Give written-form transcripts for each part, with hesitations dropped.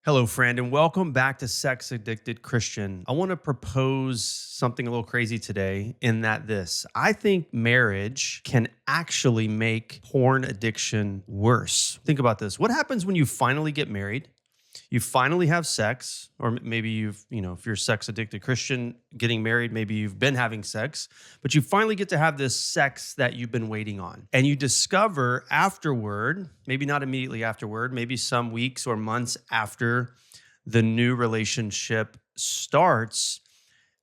Hello, friend, and welcome back to Sex Addicted Christian. I want to propose something a little crazy today in that I think marriage can actually make porn addiction worse. Think about this. What happens when you finally get married? You finally have sex, or maybe if you're a sex addicted Christian getting married, maybe you've been having sex, but you finally get to have this sex that you've been waiting on. And you discover afterward, maybe not immediately afterward, maybe some weeks or months after the new relationship starts,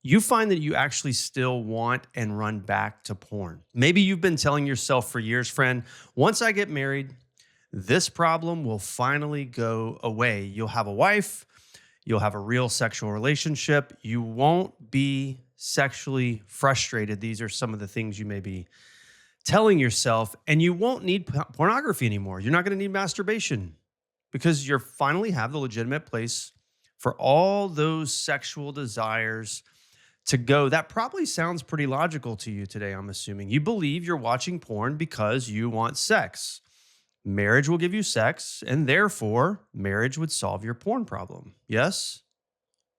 you find that you actually still want and run back to porn. Maybe you've been telling yourself for years, friend, once I get married, this problem will finally go away. You'll have a wife, you'll have a real sexual relationship, you won't be sexually frustrated. These are some of the things you may be telling yourself, and you won't need pornography anymore. You're not going to need masturbation because you finally have the legitimate place for all those sexual desires to go. That probably sounds pretty logical to you today, I'm assuming. You believe you're watching porn because you want sex. Marriage will give you sex, and therefore, marriage would solve your porn problem. Yes?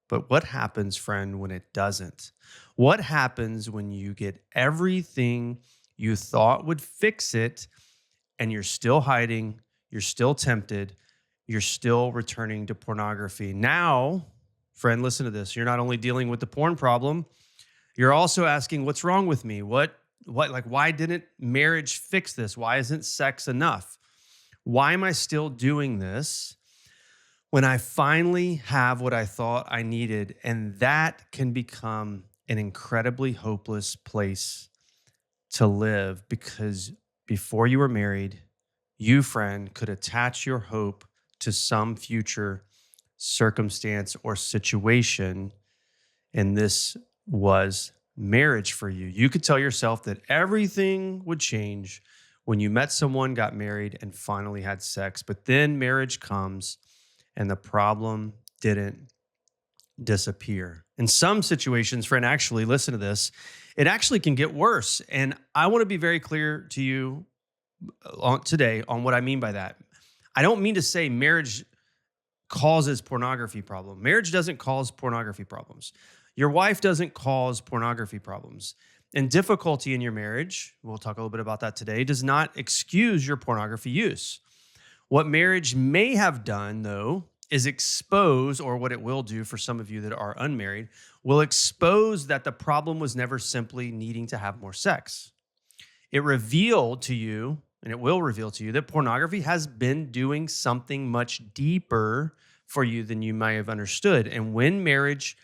But what happens, friend, when it doesn't? What happens when you get everything you thought would fix it, and you're still hiding, you're still tempted, you're still returning to pornography? Now, friend, listen to this. You're not only dealing with the porn problem, you're also asking, what's wrong with me? Why didn't marriage fix this? Why isn't sex enough? Why am I still doing this when I finally have what I thought I needed? And that can become an incredibly hopeless place to live, because before you were married, you, friend, could attach your hope to some future circumstance or situation, and this was marriage for you. You could tell yourself that everything would change when you met someone, got married, and finally had sex. But then marriage comes and the problem didn't disappear. In some situations, friend, actually, listen to this, it actually can get worse. And I want to be very clear to you today on what I mean by that. I don't mean to say marriage causes pornography problem. Marriage doesn't cause pornography problems. Your wife doesn't cause pornography problems. And difficulty in your marriage, we'll talk a little bit about that today, does not excuse your pornography use. What marriage may have done, though, is expose, or what it will do for some of you that are unmarried, will expose that the problem was never simply needing to have more sex. It revealed to you, and it will reveal to you, that pornography has been doing something much deeper for you than you might have understood. And when marriage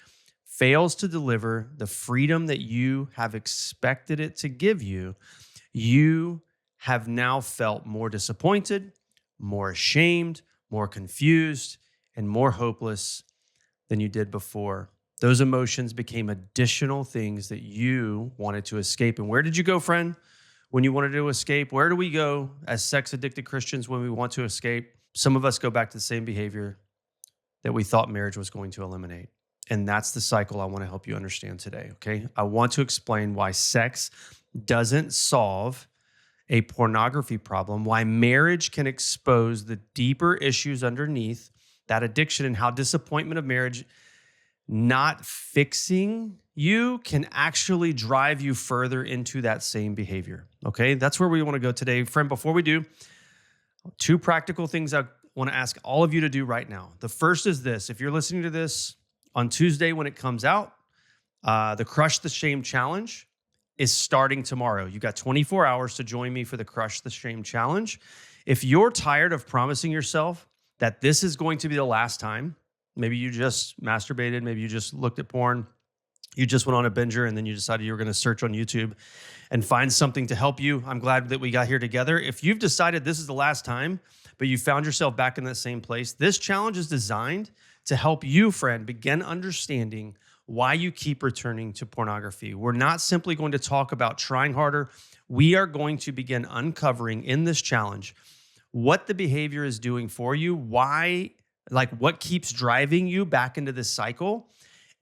fails to deliver the freedom that you have expected it to give you, you have now felt more disappointed, more ashamed, more confused, and more hopeless than you did before. Those emotions became additional things that you wanted to escape. And where did you go, friend, when you wanted to escape? Where do we go as sex-addicted Christians when we want to escape? Some of us go back to the same behavior that we thought marriage was going to eliminate. And that's the cycle I want to help you understand today, okay? I want to explain why sex doesn't solve a pornography problem, why marriage can expose the deeper issues underneath that addiction, and how disappointment of marriage not fixing you can actually drive you further into that same behavior, okay? That's where we want to go today. Friend, before we do, two practical things I want to ask all of you to do right now. The first is this. If you're listening to this on Tuesday when it comes out, the Crush the Shame Challenge is starting tomorrow. You got 24 hours to join me for the Crush the Shame Challenge. If you're tired of promising yourself that this is going to be the last time, maybe you just masturbated, maybe you just looked at porn, you just went on a binger, and then you decided you were going to search on YouTube and find something to help you. I'm glad that we got here together. If you've decided this is the last time, but you found yourself back in that same place, this challenge is designed to help you, friend, begin understanding why you keep returning to pornography. We're not simply going to talk about trying harder. We are going to begin uncovering in this challenge what the behavior is doing for you, what keeps driving you back into this cycle,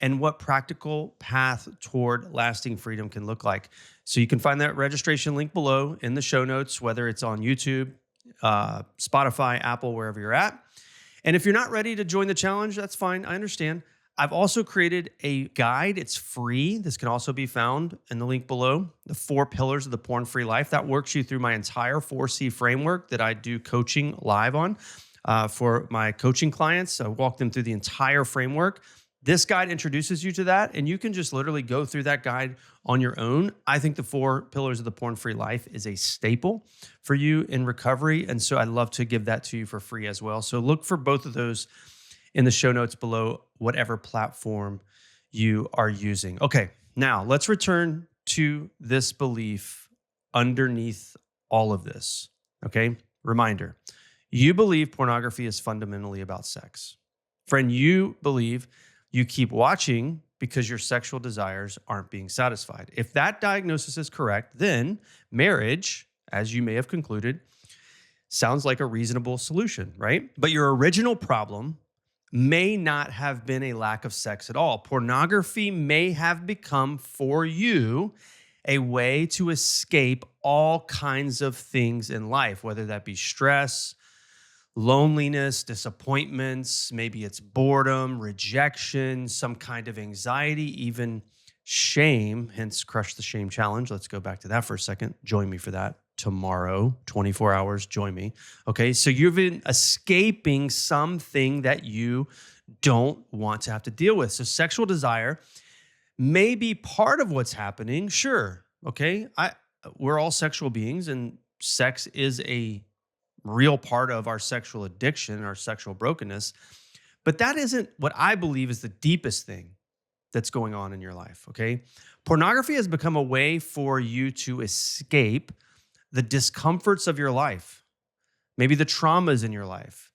and what practical path toward lasting freedom can look like. So you can find that registration link below in the show notes, whether it's on YouTube, Spotify, Apple, wherever you're at. And if you're not ready to join the challenge, that's fine. I understand. I've also created a guide. It's free. This can also be found in the link below. The 4 pillars of the porn-free life. That works you through my entire 4C framework that I do coaching live on for my coaching clients. I walk them through the entire framework. This guide introduces you to that, and you can just literally go through that guide on your own. I think the 4 pillars of the porn-free life is a staple for you in recovery, and so I'd love to give that to you for free as well. So look for both of those in the show notes below, whatever platform you are using. Okay, now let's return to this belief underneath all of this, okay? Reminder, you believe pornography is fundamentally about sex. Friend, you believe you keep watching because your sexual desires aren't being satisfied. If that diagnosis is correct, then marriage, as you may have concluded, sounds like a reasonable solution, right? But your original problem may not have been a lack of sex at all. Pornography may have become for you a way to escape all kinds of things in life, whether that be stress, loneliness, disappointments, maybe it's boredom, rejection, some kind of anxiety, even shame, hence Crush the Shame Challenge. Let's go back to that for a second. Join me for that tomorrow, 24 hours, join me. Okay, so you've been escaping something that you don't want to have to deal with. So sexual desire may be part of what's happening, sure, okay? We're all sexual beings, and sex is a real part of our sexual addiction, our sexual brokenness, but that isn't what I believe is the deepest thing that's going on in your life, okay? Pornography has become a way for you to escape the discomforts of your life, maybe the traumas in your life.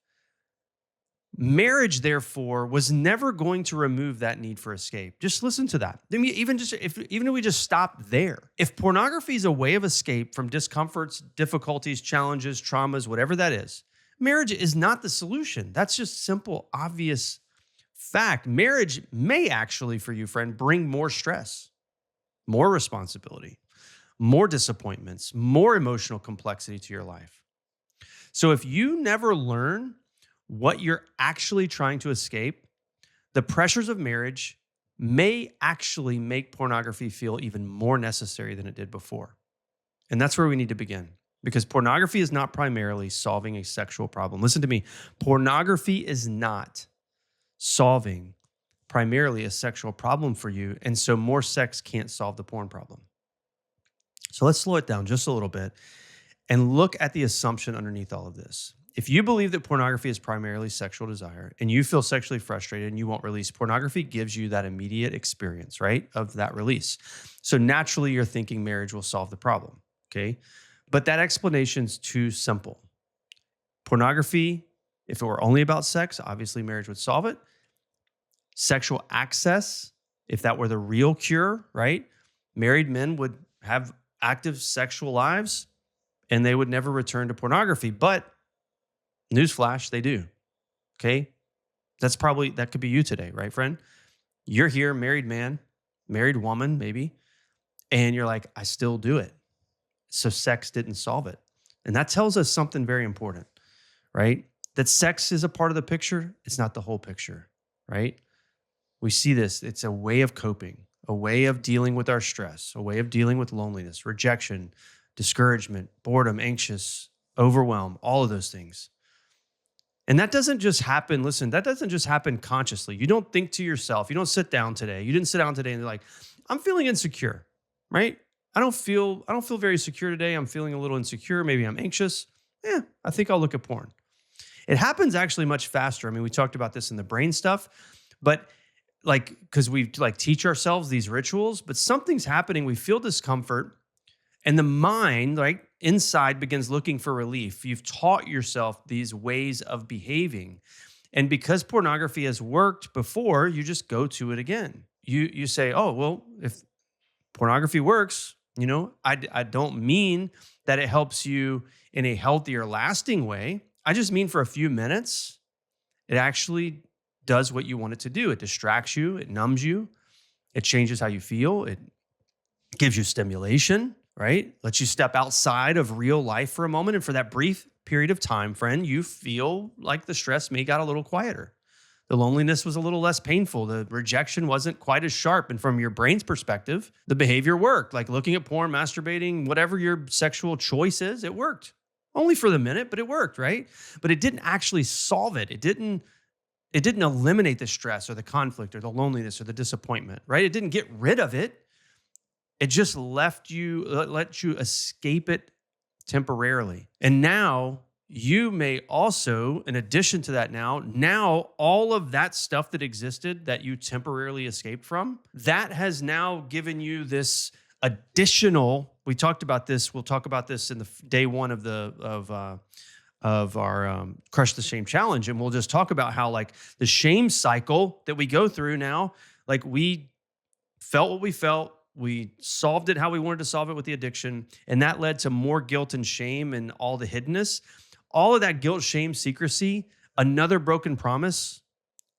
Marriage, therefore, was never going to remove that need for escape. Just listen to that. I mean, even if we just stop there, if pornography is a way of escape from discomforts, difficulties, challenges, traumas, whatever that is, marriage is not the solution. That's just simple, obvious fact. Marriage may actually, for you, friend, bring more stress, more responsibility, more disappointments, more emotional complexity to your life. So if you never learn what you're actually trying to escape, the pressures of marriage may actually make pornography feel even more necessary than it did before. And that's where we need to begin, because pornography is not primarily solving a sexual problem. Listen to me. Pornography is not solving primarily a sexual problem for you, and so more sex can't solve the porn problem. So let's slow it down just a little bit and look at the assumption underneath all of this. If you believe that pornography is primarily sexual desire and you feel sexually frustrated and you won't release, pornography gives you that immediate experience, right, of that release. So naturally, you're thinking marriage will solve the problem, okay? But that explanation's too simple. Pornography, if it were only about sex, obviously marriage would solve it. Sexual access, if that were the real cure, right? Married men would have active sexual lives and they would never return to pornography. But newsflash, they do, okay? That could be you today, right, friend? You're here, married man, married woman, maybe, and you're like, I still do it. So sex didn't solve it. And that tells us something very important, right? That sex is a part of the picture. It's not the whole picture, right? We see this. It's a way of coping, a way of dealing with our stress, a way of dealing with loneliness, rejection, discouragement, boredom, anxious, overwhelm, all of those things. And that doesn't just happen, listen, that doesn't just happen consciously. You don't think to yourself, you don't sit down today. You didn't sit down today and you're like, I'm feeling insecure, right? I don't feel very secure today. I'm feeling a little insecure. Maybe I'm anxious. I think I'll look at porn. It happens actually much faster. I mean, we talked about this in the brain stuff, but because we teach ourselves these rituals, but something's happening. We feel discomfort and the mind, inside begins looking for relief. You've taught yourself these ways of behaving. And because pornography has worked before, you just go to it again. You say, oh, well, if pornography works, I don't mean that it helps you in a healthier, lasting way. I just mean for a few minutes, it actually does what you want it to do. It distracts you. It numbs you. It changes how you feel. It gives you stimulation, right? Lets you step outside of real life for a moment. And for that brief period of time, friend, you feel like the stress may got a little quieter. The loneliness was a little less painful. The rejection wasn't quite as sharp. And from your brain's perspective, the behavior worked. Like looking at porn, masturbating, whatever your sexual choice is, it worked. Only for the minute, but it worked, right? But it didn't actually solve it. It didn't eliminate the stress or the conflict or the loneliness or the disappointment, right? It didn't get rid of it. It just let you escape it temporarily. And now you may also, in addition to that, now all of that stuff that existed that you temporarily escaped from, that has now given you this additional. We talked about this. We'll talk about this in the day one of our Crush the Shame Challenge, and we'll just talk about how like the shame cycle that we go through now, like we felt what we felt. We solved it how we wanted to solve it with the addiction, and that led to more guilt and shame and all the hiddenness. All of that guilt, shame, secrecy, another broken promise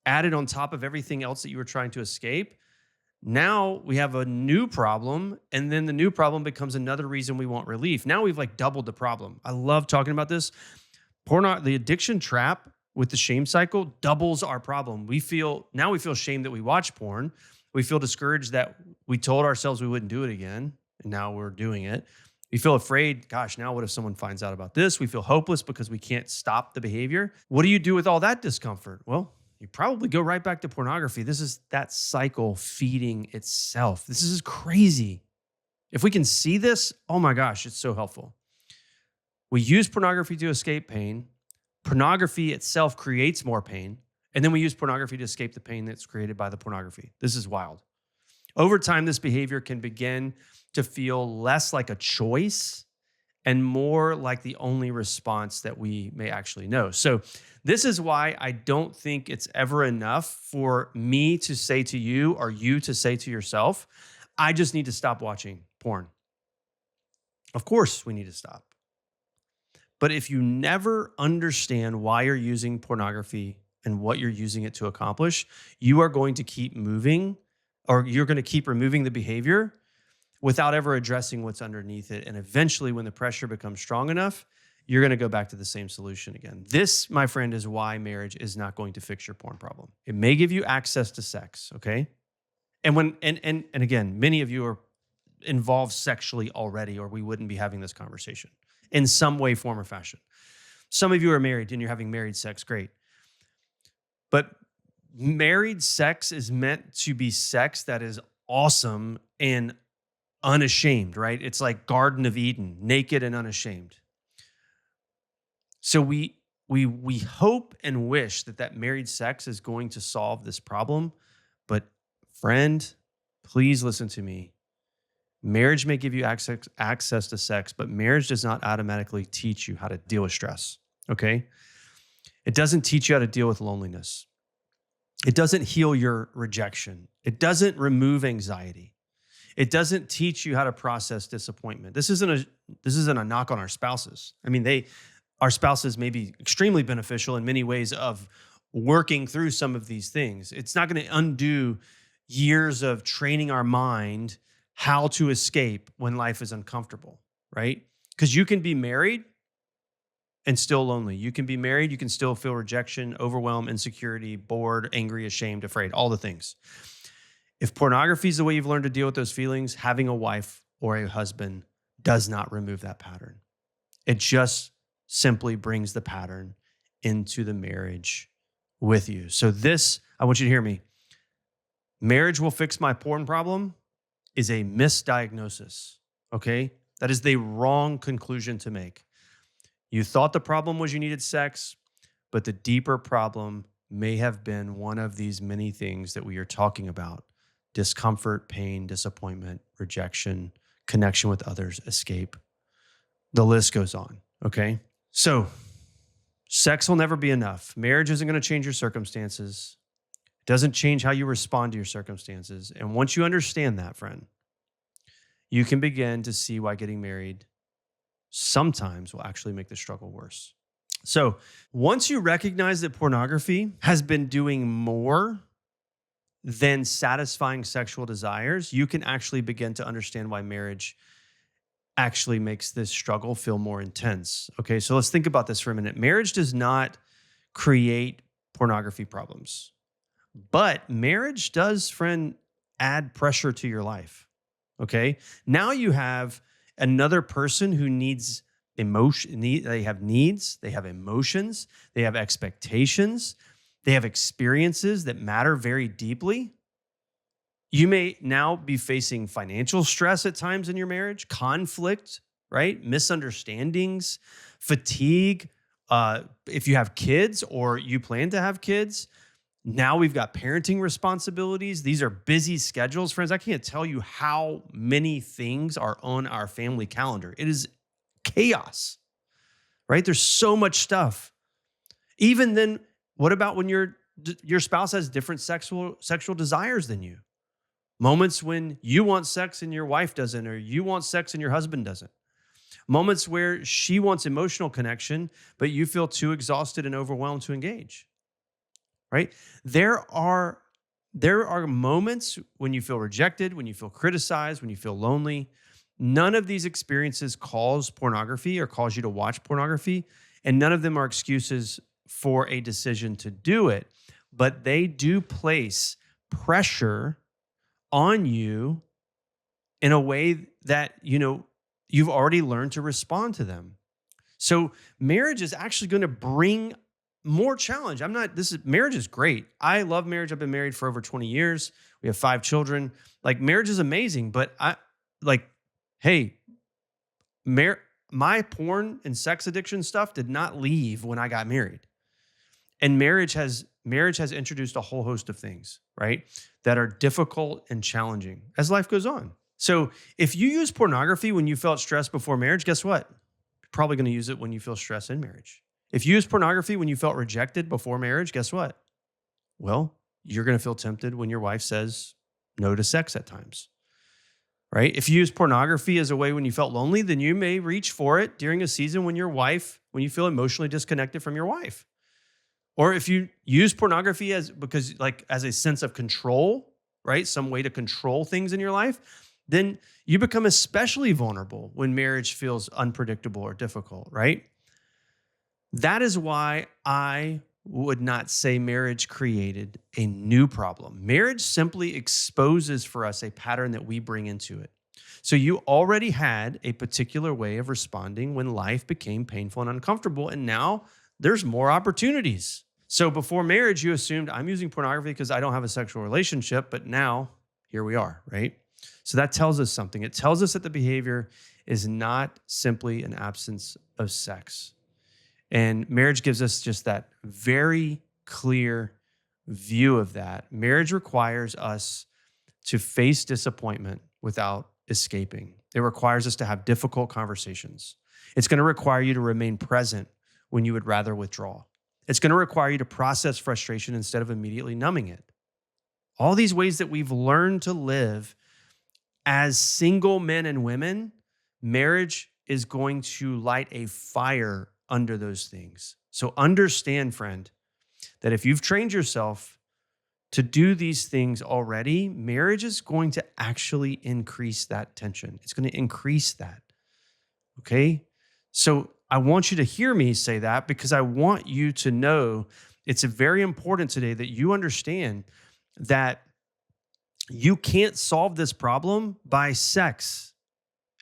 added on top of everything else that you were trying to escape. Now we have a new problem, and then the new problem becomes another reason we want relief. Now we've like doubled the problem. I love talking about this. The addiction trap with the shame cycle doubles our problem. We feel shame that we watch porn. We feel discouraged that we told ourselves we wouldn't do it again, and now we're doing it. We feel afraid, gosh, now what if someone finds out about this? We feel hopeless because we can't stop the behavior. What do you do with all that discomfort? Well, you probably go right back to pornography. This is that cycle feeding itself. This is crazy. If we can see this, oh my gosh, it's so helpful. We use pornography to escape pain. Pornography itself creates more pain. And then we use pornography to escape the pain that's created by the pornography. This is wild. Over time, this behavior can begin to feel less like a choice and more like the only response that we may actually know. So this is why I don't think it's ever enough for me to say to you or you to say to yourself, I just need to stop watching porn. Of course, we need to stop. But if you never understand why you're using pornography and what you're using it to accomplish, you are going to keep moving, or you're going to keep removing the behavior without ever addressing what's underneath it. And eventually, when the pressure becomes strong enough, you're going to go back to the same solution again. This, my friend, is why marriage is not going to fix your porn problem. It may give you access to sex, okay? And again, many of you are involved sexually already, or we wouldn't be having this conversation in some way, form, or fashion. Some of you are married and you're having married sex, great. But married sex is meant to be sex that is awesome and unashamed, right? It's like Garden of Eden, naked and unashamed. So we hope and wish that married sex is going to solve this problem. But friend, please listen to me. Marriage may give you access to sex, but marriage does not automatically teach you how to deal with stress, okay? It doesn't teach you how to deal with loneliness. It doesn't heal your rejection. It doesn't remove anxiety. It doesn't teach you how to process disappointment. This isn't a knock on our spouses. I mean, our spouses may be extremely beneficial in many ways of working through some of these things. It's not going to undo years of training our mind how to escape when life is uncomfortable, right? Because you can be married and still lonely. You can be married, you can still feel rejection, overwhelm, insecurity, bored, angry, ashamed, afraid, all the things. If pornography is the way you've learned to deal with those feelings, having a wife or a husband does not remove that pattern. It just simply brings the pattern into the marriage with you. So this, I want you to hear me. Marriage will fix my porn problem is a misdiagnosis, okay? That is the wrong conclusion to make. You thought the problem was you needed sex, but the deeper problem may have been one of these many things that we are talking about: discomfort, pain, disappointment, rejection, connection with others, escape. The list goes on, okay? So sex will never be enough. Marriage isn't going to change your circumstances. It doesn't change how you respond to your circumstances. And once you understand that, friend, you can begin to see why getting married sometimes will actually make the struggle worse. So once you recognize that pornography has been doing more than satisfying sexual desires, you can actually begin to understand why marriage actually makes this struggle feel more intense. Okay, so let's think about this for a minute. Marriage does not create pornography problems, but marriage does, friend, add pressure to your life. Okay, now you have another person who needs emotion. They have needs, they have emotions, they have expectations, they have experiences that matter very deeply. You may now be facing financial stress at times in your marriage, conflict, right? Misunderstandings, fatigue. If you have kids or you plan to have kids, now we've got parenting responsibilities. These are busy schedules, friends. I can't tell you how many things are on our family calendar. It is chaos, right? There's so much stuff. Even then, what about when your spouse has different sexual desires than you? Moments when you want sex and your wife doesn't, or you want sex and your husband doesn't. Moments where she wants emotional connection, but you feel too exhausted and overwhelmed to engage. Right? There are moments when you feel rejected, when you feel criticized, when you feel lonely. None of these experiences cause pornography or cause you to watch pornography, and none of them are excuses for a decision to do it, but they do place pressure on you in a way that, you've already learned to respond to them. So marriage is actually going to bring more challenge. Marriage is great. I love marriage. I've been married for over 20 years. We have 5 children. Like, marriage is amazing, but hey, my porn and sex addiction stuff did not leave when I got married. And marriage has introduced a whole host of things, right, that are difficult and challenging as life goes on. So if you use pornography when you felt stressed before marriage, guess what? You're probably going to use it when you feel stress in marriage. If you use pornography when you felt rejected before marriage, guess what? Well, you're going to feel tempted when your wife says no to sex at times, right? If you use pornography as a way when you felt lonely, then you may reach for it during a season when you feel emotionally disconnected from your wife. Or if you use pornography as a sense of control, right? Some way to control things in your life, then you become especially vulnerable when marriage feels unpredictable or difficult, right? That is why I would not say marriage created a new problem. Marriage simply exposes for us a pattern that we bring into it. So you already had a particular way of responding when life became painful and uncomfortable, and now there's more opportunities. So before marriage, you assumed I'm using pornography because I don't have a sexual relationship, but now here we are, right? So that tells us something. It tells us that the behavior is not simply an absence of sex. And marriage gives us just that very clear view of that. Marriage requires us to face disappointment without escaping. It requires us to have difficult conversations. It's going to require you to remain present when you would rather withdraw. It's going to require you to process frustration instead of immediately numbing it. All these ways that we've learned to live as single men and women, marriage is going to light a fire under those things. So understand, friend, that if you've trained yourself to do these things already, marriage is going to actually increase that tension. It's going to increase that. Okay? So I want you to hear me say that because I want you to know it's very important today that you understand that you can't solve this problem by sex.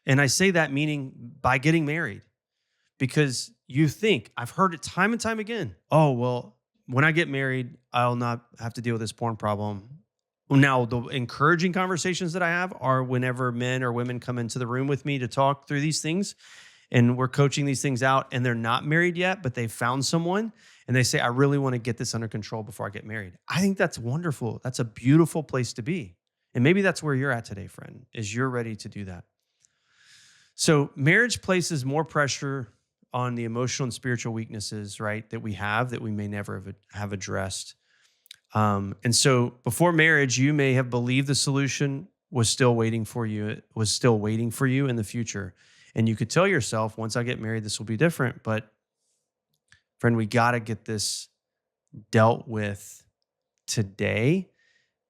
And I say that meaning by getting married. Because you think, I've heard it time and time again. Oh, well, when I get married, I'll not have to deal with this porn problem. Now, the encouraging conversations that I have are whenever men or women come into the room with me to talk through these things, and we're coaching these things out, and they're not married yet, but they found someone, and they say, I really want to get this under control before I get married. I think that's wonderful. That's a beautiful place to be. And maybe that's where you're at today, friend, is you're ready to do that. So marriage places more pressure on the emotional and spiritual weaknesses, right, that we have that we may never have addressed. And so before marriage, you may have believed the solution was still waiting for you. It was still waiting for you in the future. And you could tell yourself, once I get married, this will be different. But friend, we got to get this dealt with today.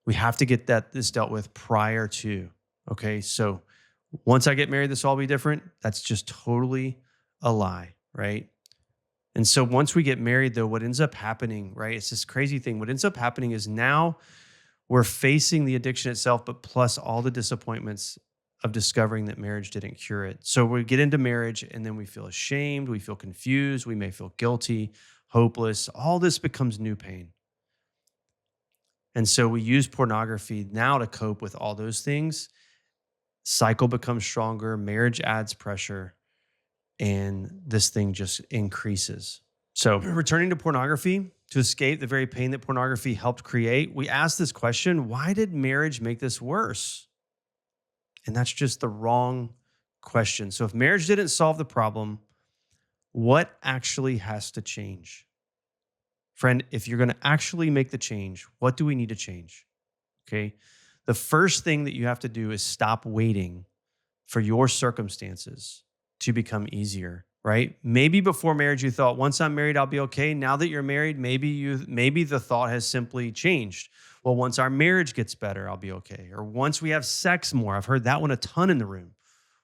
We have to get this dealt with prior to. Okay, so Once I get married, this will all be different. That's just totally a lie, right? And so once we get married, though, what ends up happening, right? It's this crazy thing. What ends up happening is now we're facing the addiction itself, but plus all the disappointments of discovering that marriage didn't cure it. So we get into marriage and then we feel ashamed, we feel confused, we may feel guilty, hopeless. All this becomes new pain. And so we use pornography now to cope with all those things. Cycle becomes stronger, marriage adds pressure, and this thing just increases. So returning to pornography to escape the very pain that pornography helped create, we ask this question, why did marriage make this worse? And that's just the wrong question. So if marriage didn't solve the problem, what actually has to change? Friend, if you're going to actually make the change, what do we need to change? Okay. The first thing that you have to do is stop waiting for your circumstances to become easier, right? Maybe before marriage you thought, once I'm married, I'll be okay. Now that you're married, maybe the thought has simply changed. Well, once our marriage gets better, I'll be okay. Or once we have sex more. I've heard that one a ton in the room.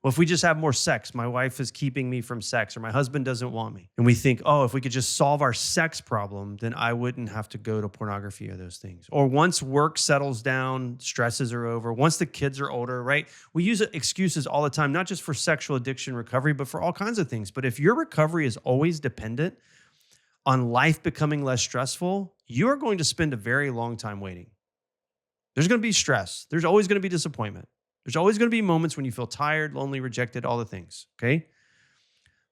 Well, if we just have more sex, my wife is keeping me from sex, or my husband doesn't want me. And we think, oh, if we could just solve our sex problem, then I wouldn't have to go to pornography or those things. Or once work settles down, stresses are over, once the kids are older, right? We use excuses all the time, not just for sexual addiction recovery, but for all kinds of things. But if your recovery is always dependent on life becoming less stressful, you are going to spend a very long time waiting. There's going to be stress. There's always going to be disappointment. There's always going to be moments when you feel tired, lonely, rejected, all the things, okay?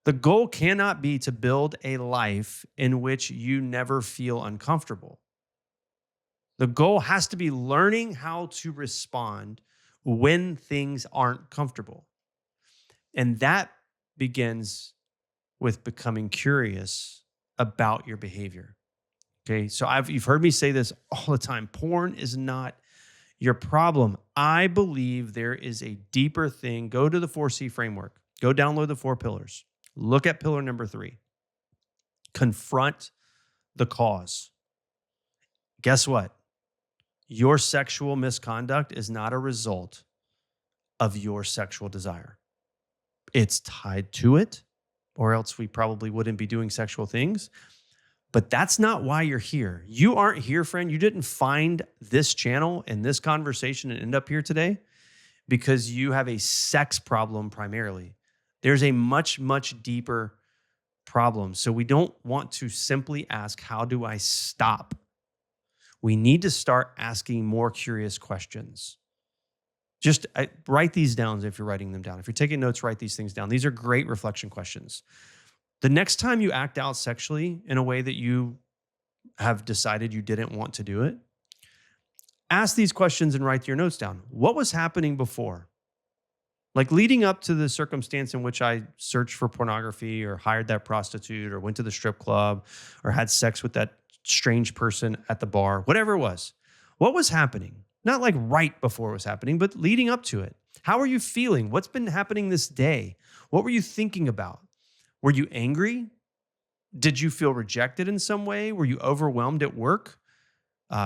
The goal cannot be to build a life in which you never feel uncomfortable. The goal has to be learning how to respond when things aren't comfortable. And that begins with becoming curious about your behavior, okay? So you've heard me say this all the time. Porn is not your problem. I believe there is a deeper thing. Go to the 4C framework. Go download the 4 pillars. Look at pillar number 3. Confront the cause. Guess what? Your sexual misconduct is not a result of your sexual desire. It's tied to it, or else we probably wouldn't be doing sexual things. But that's not why you're here. You aren't here, friend. You didn't find this channel and this conversation and end up here today because you have a sex problem primarily. There's a much, much deeper problem. So we don't want to simply ask, how do I stop? We need to start asking more curious questions. Just write these down if you're writing them down. If you're taking notes, write these things down. These are great reflection questions. The next time you act out sexually in a way that you have decided you didn't want to do it, ask these questions and write your notes down. What was happening before? Like leading up to the circumstance in which I searched for pornography or hired that prostitute or went to the strip club or had sex with that strange person at the bar, whatever it was. What was happening? Not like right before it was happening, but leading up to it. How are you feeling? What's been happening this day? What were you thinking about? Were you angry? Did you feel rejected in some way? Were you overwhelmed at work?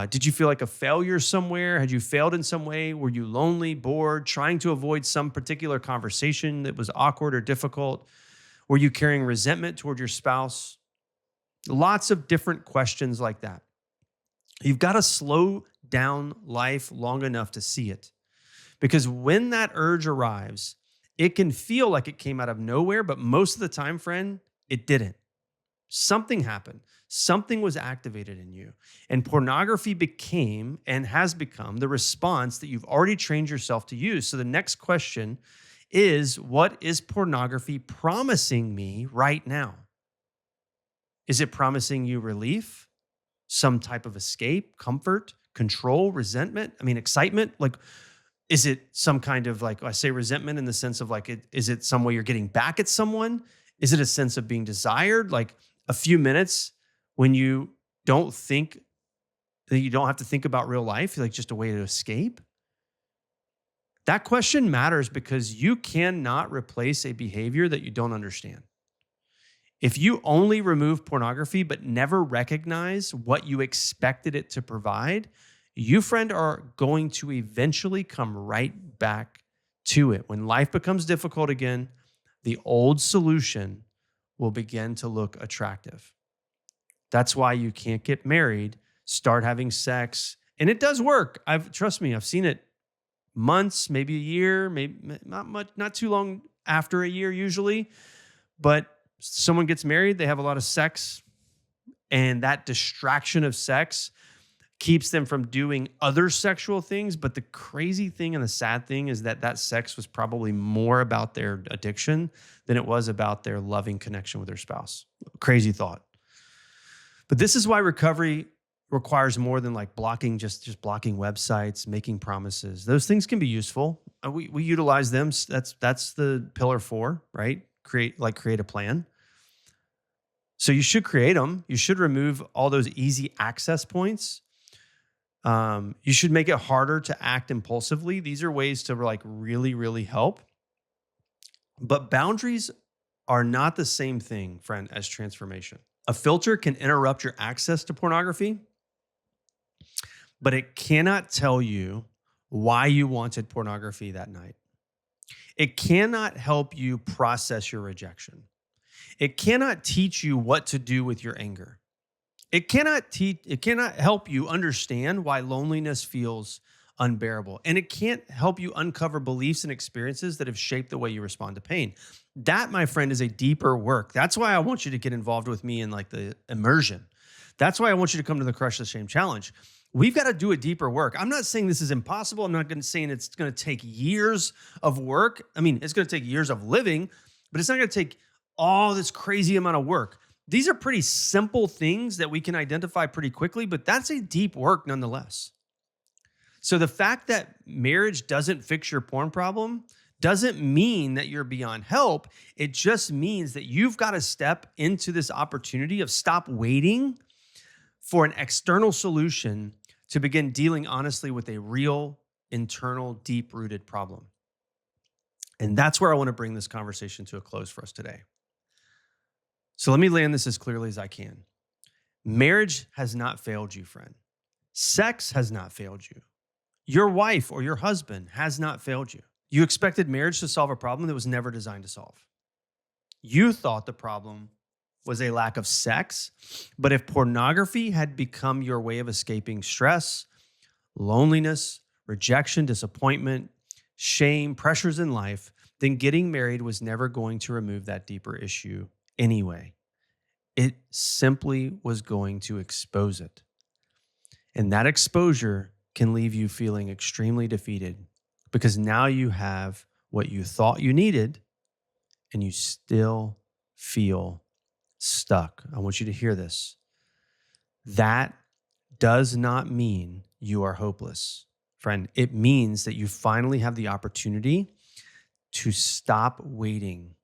Did you feel like a failure somewhere? Had you failed in some way? Were you lonely, bored, trying to avoid some particular conversation that was awkward or difficult? Were you carrying resentment toward your spouse? Lots of different questions like that. You've got to slow down life long enough to see it. Because when that urge arrives, it can feel like it came out of nowhere, but most of the time, friend, it didn't. Something happened. Something was activated in you. And pornography became and has become the response that you've already trained yourself to use. So the next question is, what is pornography promising me right now? Is it promising you relief, some type of escape, comfort, control, resentment? I mean, excitement? Like, is it some kind of like, I say resentment in the sense of like, is it some way you're getting back at someone? Is it a sense of being desired? Like a few minutes when you don't think that you don't have to think about real life, like just a way to escape? That question matters because you cannot replace a behavior that you don't understand. If you only remove pornography but never recognize what you expected it to provide, you, friend, are going to eventually come right back to it. When life becomes difficult again, the old solution will begin to look attractive. That's why you can't get married, start having sex, and it does work. Trust me, I've seen it months, maybe a year, maybe not much, not too long after a year usually. But someone gets married, they have a lot of sex, and that distraction of sex keeps them from doing other sexual things. But the crazy thing and the sad thing is that sex was probably more about their addiction than it was about their loving connection with their spouse. Crazy thought. But this is why recovery requires more than like blocking, just blocking websites, making promises. Those things can be useful. We utilize them. That's the pillar 4, right? Create a plan. So you should create them. You should remove all those easy access points. You should make it harder to act impulsively. These are ways to like really, really help. But boundaries are not the same thing, friend, as transformation. A filter can interrupt your access to pornography, but it cannot tell you why you wanted pornography that night. It cannot help you process your rejection. It cannot teach you what to do with your anger. It cannot help you understand why loneliness feels unbearable. And it can't help you uncover beliefs and experiences that have shaped the way you respond to pain. That, my friend, is a deeper work. That's why I want you to get involved with me in like the immersion. That's why I want you to come to the Crush the Shame Challenge. We've got to do a deeper work. I'm not saying this is impossible. I'm not saying it's going to take years of work. I mean, it's going to take years of living, but it's not going to take all this crazy amount of work. These are pretty simple things that we can identify pretty quickly, but that's a deep work nonetheless. So the fact that marriage doesn't fix your porn problem doesn't mean that you're beyond help. It just means that you've got to step into this opportunity of stop waiting for an external solution to begin dealing honestly with a real, internal, deep-rooted problem. And that's where I want to bring this conversation to a close for us today. So let me land this as clearly as I can. Marriage has not failed you, friend. Sex has not failed you. Your wife or your husband has not failed you. You expected marriage to solve a problem that was never designed to solve. You thought the problem was a lack of sex, but if pornography had become your way of escaping stress, loneliness, rejection, disappointment, shame, pressures in life, then getting married was never going to remove that deeper issue anyway. It simply was going to expose it. And that exposure can leave you feeling extremely defeated because now you have what you thought you needed and you still feel stuck. I want you to hear this. That does not mean you are hopeless, friend. It means that you finally have the opportunity to stop waiting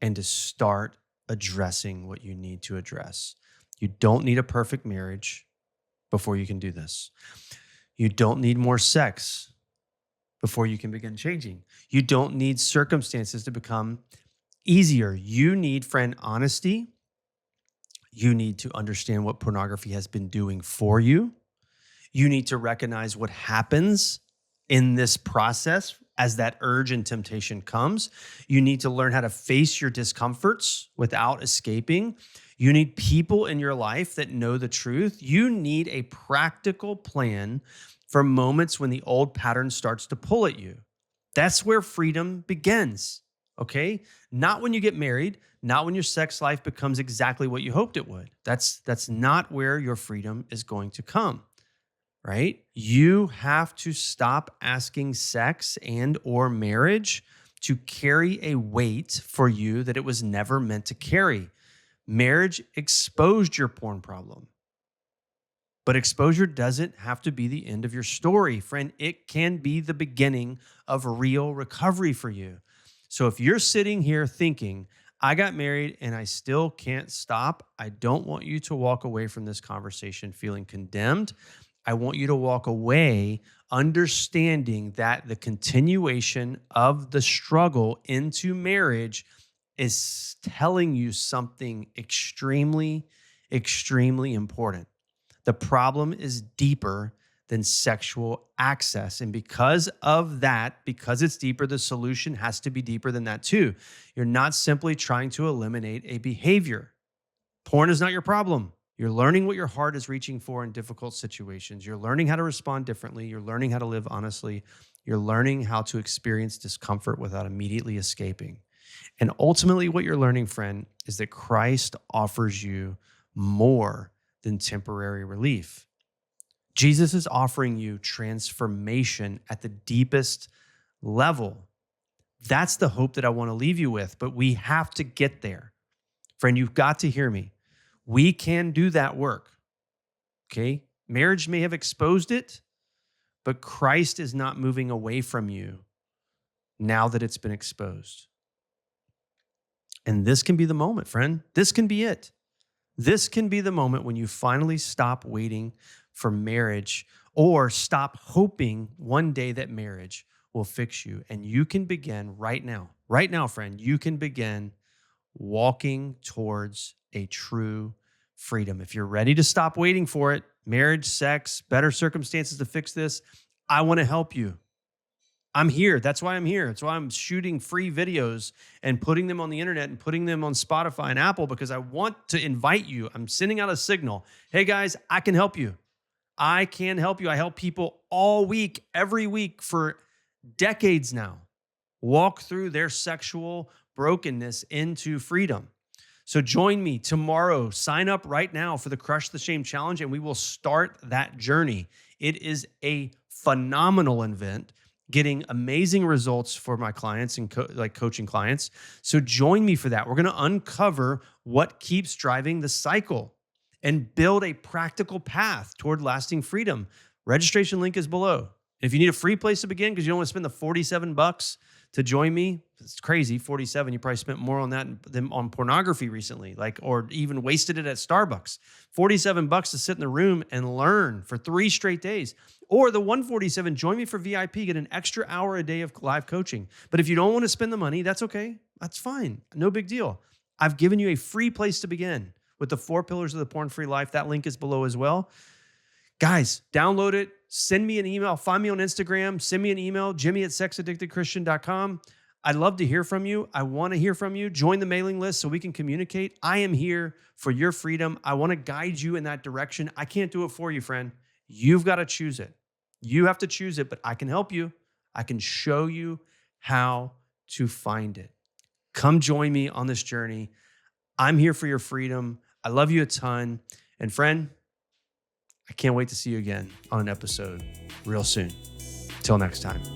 and to start addressing what you need to address. You don't need a perfect marriage before you can do this. You don't need more sex before you can begin changing. You don't need circumstances to become easier. You need, friend, honesty. You need to understand what pornography has been doing for you. You need to recognize what happens in this process as that urge and temptation comes. You need to learn how to face your discomforts without escaping. You need people in your life that know the truth. You need a practical plan for moments when the old pattern starts to pull at you. That's where freedom begins, okay? Not when you get married, not when your sex life becomes exactly what you hoped it would. That's not where your freedom is going to come, right? You have to stop asking sex and or marriage to carry a weight for you that it was never meant to carry. Marriage exposed your porn problem. But exposure doesn't have to be the end of your story, friend. It can be the beginning of real recovery for you. So if you're sitting here thinking, I got married and I still can't stop, I don't want you to walk away from this conversation feeling condemned. I want you to walk away understanding that the continuation of the struggle into marriage is telling you something extremely, extremely important. The problem is deeper than sexual access. And because of that, because it's deeper, the solution has to be deeper than that too. You're not simply trying to eliminate a behavior. Porn is not your problem. You're learning what your heart is reaching for in difficult situations. You're learning how to respond differently. You're learning how to live honestly. You're learning how to experience discomfort without immediately escaping. And ultimately, what you're learning, friend, is that Christ offers you more than temporary relief. Jesus is offering you transformation at the deepest level. That's the hope that I want to leave you with, but we have to get there. Friend, you've got to hear me. We can do that work, okay? Marriage may have exposed it, but Christ is not moving away from you now that it's been exposed. And this can be the moment, friend. This can be it. This can be the moment when you finally stop waiting for marriage or stop hoping one day that marriage will fix you. And you can begin right now, friend, you can begin walking towards a true freedom. If you're ready to stop waiting for it, marriage, sex, better circumstances to fix this, I want to help you. I'm here. That's why I'm here. That's why I'm shooting free videos and putting them on the internet and putting them on Spotify and Apple, because I want to invite you. I'm sending out a signal. Hey guys, I can help you. I can help you. I help people all week, every week for decades now, walk through their sexual brokenness into freedom. So join me tomorrow. Sign up right now for the Crush the Shame Challenge, and we will start that journey. It is a phenomenal event, getting amazing results for my clients and coaching clients. So join me for that. We're going to uncover what keeps driving the cycle and build a practical path toward lasting freedom. Registration link is below. If you need a free place to begin because you don't want to spend the $47 to join me, it's crazy, 47. You probably spent more on that than on pornography recently, or even wasted it at Starbucks. $47 to sit in the room and learn for 3 straight days. Or the $147, join me for VIP, get an extra hour a day of live coaching. But if you don't want to spend the money, that's okay. That's fine. No big deal. I've given you a free place to begin with the 4 pillars of the porn-free life. That link is below as well. Guys, download it. Send me an email. Find me on Instagram. Send me an email, jimmy@sexaddictedchristian.com. I'd love to hear from you. I want to hear from you. Join the mailing list so we can communicate. I am here for your freedom. I want to guide you in that direction. I can't do it for you, friend. You've got to choose it. You have to choose it, but I can help you. I can show you how to find it. Come join me on this journey. I'm here for your freedom. I love you a ton. And friend, I can't wait to see you again on an episode real soon. Till next time.